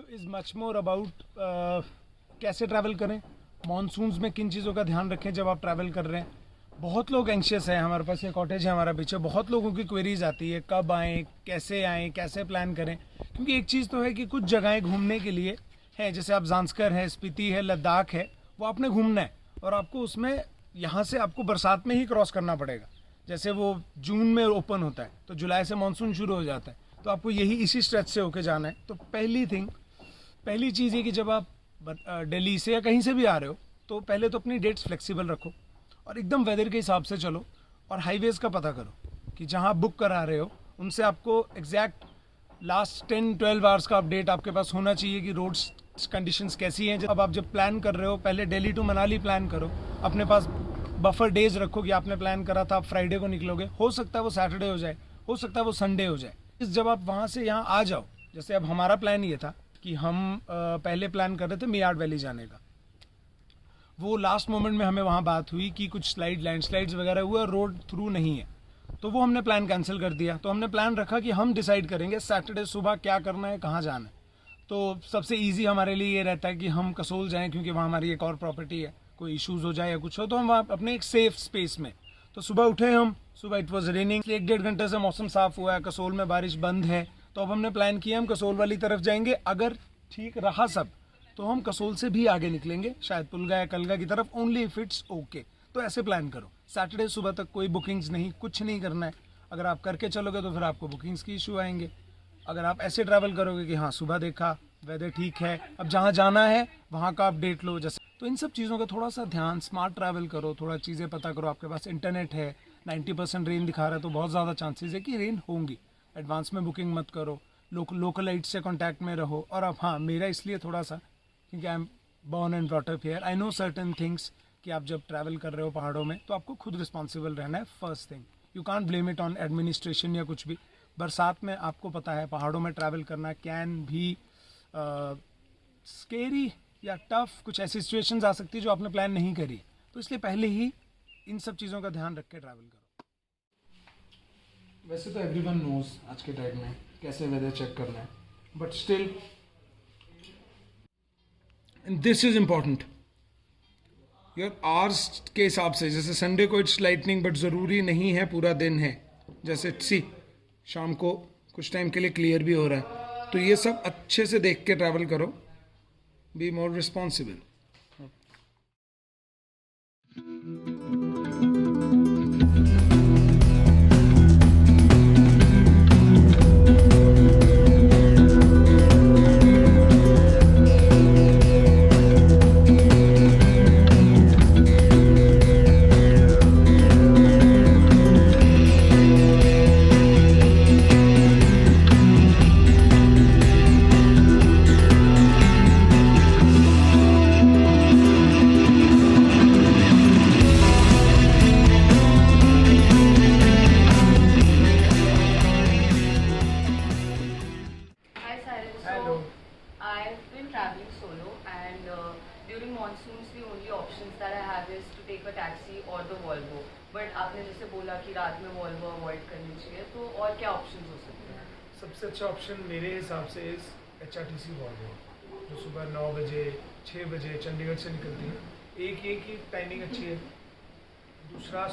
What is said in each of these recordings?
Is much more about कैसे travel करें, monsoons में किन चीज़ों का ध्यान रखें जब आप ट्रैवल कर रहे हैं। बहुत लोग एंशियस हैं, हमारे पास ये कॉटेज है हमारा पीछे, बहुत लोगों की क्वेरीज आती है कब आएँ, कैसे प्लान करें। क्योंकि एक चीज़ तो है कि कुछ जगहें घूमने के लिए हैं, जैसे आप ज़ांस्कर है, स्पीति है, लद्दाख है, वो आपने घूमना है और आपको उसमें यहाँ से आपको बरसात में ही क्रॉस करना पड़ेगा। जैसे वो जून में ओपन होता है तो जुलाई से मानसून शुरू हो जाता है, तो आपको यही इसी स्ट्रेच से होके जाना है। तो पहली चीज़ ये कि जब आप दिल्ली से या कहीं से भी आ रहे हो तो पहले तो अपनी डेट्स फ्लेक्सिबल रखो और एकदम वेदर के हिसाब से चलो और हाईवेज़ का पता करो कि जहाँ आप बुक करा रहे हो उनसे आपको एग्जैक्ट लास्ट 10-12 आवर्स का अपडेट आपके पास होना चाहिए कि रोड्स कंडीशंस कैसी हैं। अब आप जब प्लान कर रहे हो पहले दिल्ली टू मनाली प्लान करो, अपने पास बफर डेज रखो कि आपने प्लान करा था आप फ्राइडे को निकलोगे, हो सकता है वो सैटरडे हो जाए, हो सकता है वो संडे हो जाए। जब आप वहाँ से यहाँ आ जाओ, जैसे अब हमारा प्लान ये था कि हम पहले प्लान कर रहे थे मियाड वैली जाने का, वो लास्ट मोमेंट में हमें वहाँ बात हुई कि कुछ लैंडस्लाइड्स वगैरह हुए और रोड थ्रू नहीं है, तो वो हमने प्लान कैंसिल कर दिया। तो हमने प्लान रखा कि हम डिसाइड करेंगे सैटरडे सुबह क्या करना है, कहाँ जाना है। तो सबसे इजी हमारे लिए ये रहता है कि हम कसोल जाएं, क्योंकि वहाँ हमारी एक और प्रॉपर्टी है, कोई इश्यूज़ हो जाए या कुछ हो तो हम वहाँ अपने एक सेफ स्पेस में। तो सुबह उठे हम, सुबह इट वॉज रेनिंग, 1-1.5 घंटे से मौसम साफ़ हुआ है, कसोल में बारिश बंद है, तो अब हमने प्लान किया हम कसोल वाली तरफ जाएंगे। अगर ठीक रहा सब तो हम कसोल से भी आगे निकलेंगे, शायद पुलगा या कलगा की तरफ, ओनली इफ़ इट्स ओके। तो ऐसे प्लान करो, सैटरडे सुबह तक कोई बुकिंग्स नहीं, कुछ नहीं करना है। अगर आप करके चलोगे तो फिर आपको बुकिंग्स की इशू आएंगे। अगर आप ऐसे ट्रैवल करोगे कि हाँ सुबह देखा, वेदर ठीक है, अब जहाँ जाना है वहाँ का अपडेट लो, जैसे तो इन सब चीज़ों का थोड़ा सा ध्यान, स्मार्ट ट्रैवल करो, थोड़ा चीज़ें पता करो। आपके पास इंटरनेट है, 90% रेन दिखा रहा है तो बहुत ज़्यादा चांसेस है कि रेन होंगी। एडवांस में बुकिंग मत करो, लोकलाइट से कांटेक्ट में रहो। और अब हाँ, मेरा इसलिए थोड़ा सा, क्योंकि I am born and brought up here, I know certain things कि आप जब ट्रैवल कर रहे हो पहाड़ों में तो आपको खुद रिस्पॉन्सिबल रहना है। First thing, you can't blame it on administration या कुछ भी। बरसात में आपको पता है पहाड़ों में ट्रैवल करना कैन भी स्केरी या टफ, कुछ ऐसी सिचुएशंस आ सकती है जो आपने प्लान नहीं करी, तो इसलिए पहले ही इन सब चीज़ों का ध्यान रख के ट्रैवल करो। वैसे तो एवरीवन नोज आज के टाइम में कैसे वेदर चेक करना है, but still this is important your hours के हिसाब से। जैसे संडे को इट्स लाइटनिंग, बट ज़रूरी नहीं है पूरा दिन है। जैसे शाम को कुछ टाइम के लिए क्लियर भी हो रहा है, तो ये सब अच्छे से देख के ट्रैवल करो, be more responsible. During monsoons, the only options that I have is to take a taxi or the Volvo. But आपने जैसे बोला कि रात में Volvo अवॉइड करनी चाहिए, तो और क्या ऑप्शंस हो सकते हैं? सबसे अच्छा ऑप्शन मेरे हिसाब से इस HRTC वॉल्वो, जो सुबह 9 बजे 6 बजे चंडीगढ़ से निकलती है। एक ये की टाइमिंग अच्छी है। दूसरा,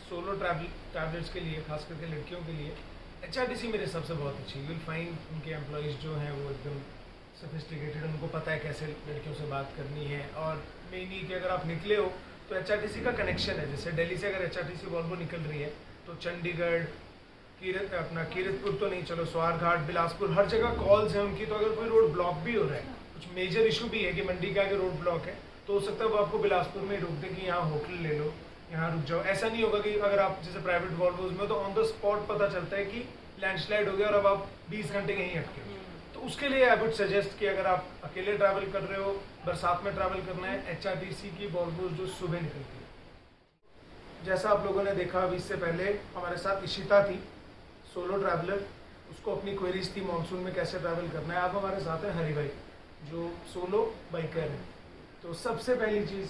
सोलो ट्रैवलर्स के लिए, खास करके लड़कियों के लिए HRTC मेरे हिसाब से बहुत अच्छी है। विल फाइंड उनके एम्प्लॉयज़ जो हैं वो एकदम सोफिस्टिकेटेड, उनको पता है कैसे लड़कियों से बात करनी है। और मेनली कि अगर आप निकले हो तो HRTC का कनेक्शन है। जैसे दिल्ली से अगर HRTC वॉल्वो निकल रही है तो चंडीगढ़, कीरतपुर तो नहीं, चलो स्वारघाट, बिलासपुर, हर जगह कॉल्स हैं उनकी। तो अगर कोई रोड ब्लॉक भी हो रहा है, कुछ मेजर इशू भी है कि मंडी के आगे रोड ब्लॉक है, तो हो सकता है वो आपको बिलासपुर में रोक दे कि यहाँ होटल ले लो, यहाँ रुक जाओ। ऐसा नहीं होगा कि अगर आप जैसे प्राइवेट वॉल्वोज में तो ऑन द स्पॉट पता चलता है कि लैंडस्लाइड हो गया और अब आप 20 घंटे कहीं अटके हो। तो उसके लिए आई वुड सजेस्ट कि अगर आप अकेले ट्रैवल कर रहे हो, बरसात में ट्रैवल करना है, HRTC की वॉल्वोज जो सुबह निकलती है। जैसा आप लोगों ने देखा अभी, इससे पहले हमारे साथ इशिता थी, सोलो ट्रैवलर, उसको अपनी क्वेरीज थी मानसून में कैसे ट्रैवल करना है। अब हमारे साथ है हरी भाई जो सोलो बाइकर है। तो सबसे पहली चीज़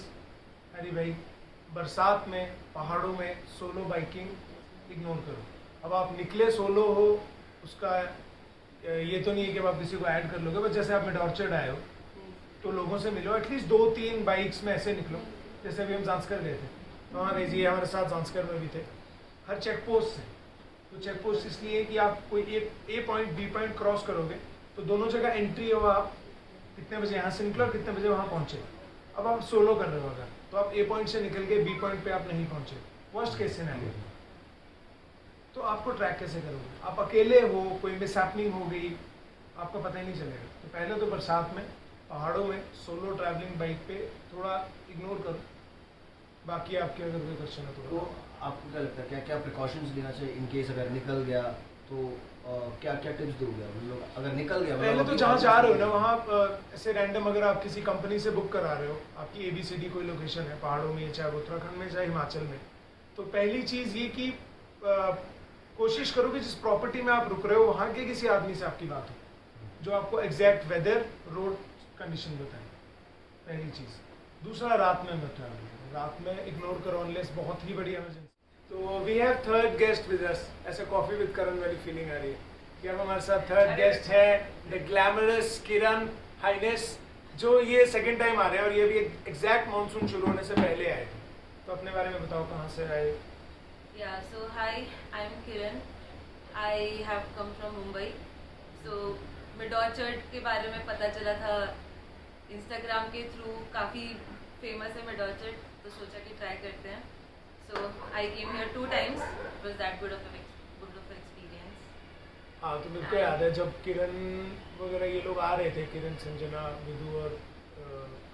हरी भाई, बरसात में पहाड़ों में सोलो बाइकिंग इग्नोर करो। अब आप निकले सोलो हो, उसका ये तो नहीं है कि आप किसी को ऐड कर लोगे, बस जैसे आप मेडॉर्चर्ड आए हो तो लोगों से मिलो, एटलीस्ट 2-3 बाइक्स में ऐसे निकलो। जैसे अभी हम जांस्कर गए थे तो वहाँ रही जी हमारे साथ जांस्कर में भी थे। हर चेक पोस्ट से, तो चेक पोस्ट इसलिए कि आप कोई एक ए पॉइंट बी पॉइंट क्रॉस करोगे तो दोनों जगह एंट्री हो, आप कितने बजे यहाँ से निकलो और कितने बजे वहाँ पहुँचे। अब आप सोलो कर रहे हो अगर, तो आप ए पॉइंट से निकल के बी पॉइंट पे आप नहीं पहुँचे, वर्स्ट केस सिनेरियो, तो आपको ट्रैक कैसे करोगे? आप अकेले हो, कोई मिसहैपनिंग हो गई, आपको पता ही नहीं चलेगा। तो पहले तो बरसात में पहाड़ों में सोलो ट्रैवलिंग बाइक पे थोड़ा इग्नोर करो। बाकी आपके अगर कोई क्वेश्चन है तो आपको क्या लगता है, क्या क्या प्रिकॉशंस लेना चाहिए इन केस अगर निकल गया तो क्या क्या टिप्स दोगे हम लोग अगर निकल गया? पहले तो जहाँ जा रहे हो ना वहाँ ऐसे रैंडम अगर आप किसी कंपनी से बुक करा रहे हो, आपकी ABCD कोई लोकेशन है पहाड़ों में, चाहे उत्तराखंड में चाहे हिमाचल में, तो पहली चीज़ ये कि कोशिश करो कि जिस प्रॉपर्टी में आप रुक रहे हो वहाँ के किसी आदमी से आपकी बात हो जो आपको एग्जैक्ट वेदर रोड कंडीशन बताए, पहली चीज़। दूसरा, रात में मत ट्रैवल करो, रात में इग्नोर करो अनलेस बहुत ही बड़ी इमरजेंसी। तो we have third guest with us, ऐसे कॉफी विद करण वाली फीलिंग आ रही है कि अब हमारे साथ थर्ड गेस्ट है द ग्लैमरस किरण हाइनेस, जो ये सेकंड टाइम आ रहे हैं और ये भी एग्जैक्ट मानसून शुरू होने से पहले आए थे। तो अपने बारे में बताओ, कहाँ से आए? Yeah, so hi, I'm Kiran. I have come from Mumbai. So मिडॉर्चर्ड के बारे में पता चला था इंस्टाग्राम के थ्रू, काफ़ी फेमस है मिडॉर्चर्ड, तो सोचा कि ट्राई करते हैं। सो आई came here 2 times. It was that good of experience. हाँ, तो मेरे को याद है जब किरण वगैरह ये लोग आ रहे थे, किरण, संजना, विदु और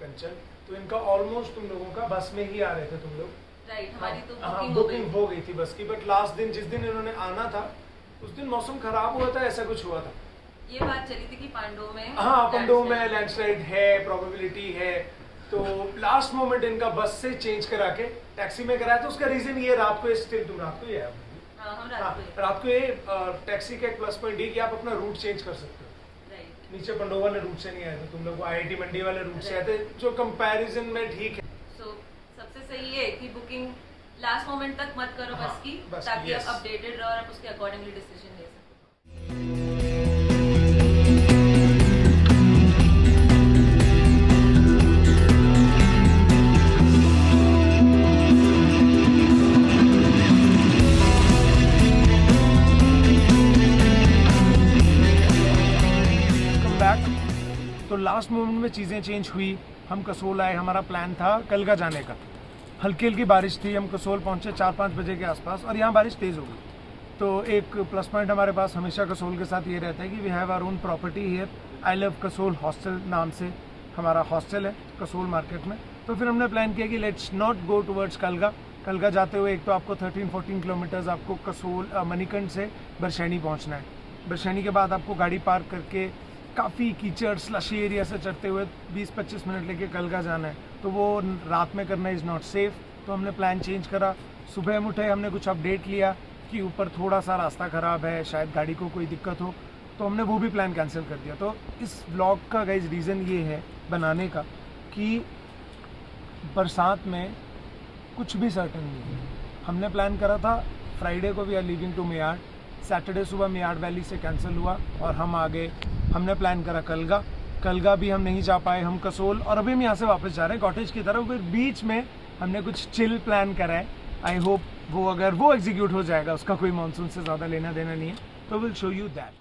कंचन, तो इनका ऑलमोस्ट तुम लोगों का बस में ही आ रहे थे तुम लोग। राइट, हमारी तो हाँ, बुकिंग हो गई थी बस की, बट लास्ट दिन जिस दिन इन्होंने आना था उस दिन मौसम खराब हुआ था, ऐसा कुछ हुआ था। ये बात चली थी कि पांडव में, हाँ, पांडव में लैंडस्लाइड है, प्रोबेबिलिटी है, तो लास्ट मोमेंट इनका बस से चेंज करा के टैक्सी में कराया। तो उसका रीजन ये, रात को स्टिल तुम रात को ही आए। हाँ, हम हाँ, रात को रात को ये टैक्सी का एक प्लस पॉइंट ये कि आप अपना रूट चेंज कर सकते हो। राइट। नीचे पंडोह वाले रूट से नहीं आए थे तुम लोग, IIT मंडी वाले रूट से आए थे, जो कंपैरिजन में ठीक है। सो सबसे सही ये है कि बुकिंग लास्ट मोमेंट तक मत करो हाँ, बस की, बस की, ताकि yes. आप अपडेटेड रहो और आप उसके अकॉर्डिंगली डिसीजन ले सको। तो लास्ट मोमेंट में चीज़ें चेंज हुई, हम कसोल आए, हमारा प्लान था कल का जाने का, हल्की हल्की बारिश थी, हम कसोल पहुंचे 4-5 बजे के आसपास और यहाँ बारिश तेज़ हो गई। तो एक प्लस पॉइंट हमारे पास हमेशा कसोल के साथ ये रहता है कि we have our own property here, I love Kasol hostel नाम से हमारा हॉस्टल है कसोल मार्केट में। तो फिर हमने प्लान किया कि let's not go towards Kalga. Kalga जाते हुए एक तो आपको 13-14 किलोमीटर्स आपको कसोल मणिकंड से बरशैनी पहुँचना है। बरशैनी के बाद आपको गाड़ी पार्क करके काफ़ी कीचड़ स्लशी एरिया से चढ़ते हुए 20-25 मिनट लेके कलगा जाना है, तो वो रात में करना इज़ नॉट सेफ़। तो हमने प्लान चेंज करा, सुबह हम उठे, हमने कुछ अपडेट लिया कि ऊपर थोड़ा सा रास्ता ख़राब है, शायद गाड़ी को कोई दिक्कत हो, तो हमने वो भी प्लान कैंसिल कर दिया। तो इस व्लॉग का गाइस रीज़न ये है बनाने का कि बरसात में कुछ भी सर्टन नहीं है। हमने प्लान करा था फ्राइडे को वी आर लीविंग टू मेयाड़, सैटरडे सुबह मेयाड़ वैली से कैंसिल हुआ और हम आ गए। हमने प्लान करा कलगा भी हम नहीं जा पाए, हम कसोल, और अभी हम यहाँ से वापस जा रहे हैं कॉटेज की तरफ। फिर बीच में हमने कुछ चिल प्लान करा है, आई होप वो अगर वो एग्जीक्यूट हो जाएगा, उसका कोई मानसून से ज़्यादा लेना देना नहीं है, तो will show you that.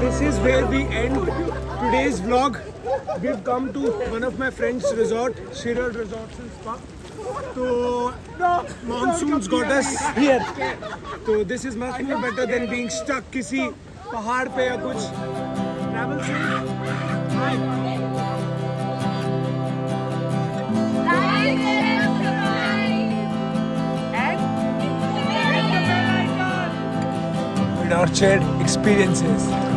This is where we end today's vlog. We've come to one of my friends' resort, Shirad Resorts and Spa. So monsoons got us here. So this is much more better than being stuck किसी पहाड़ पे या कुछ travel Orchard experiences.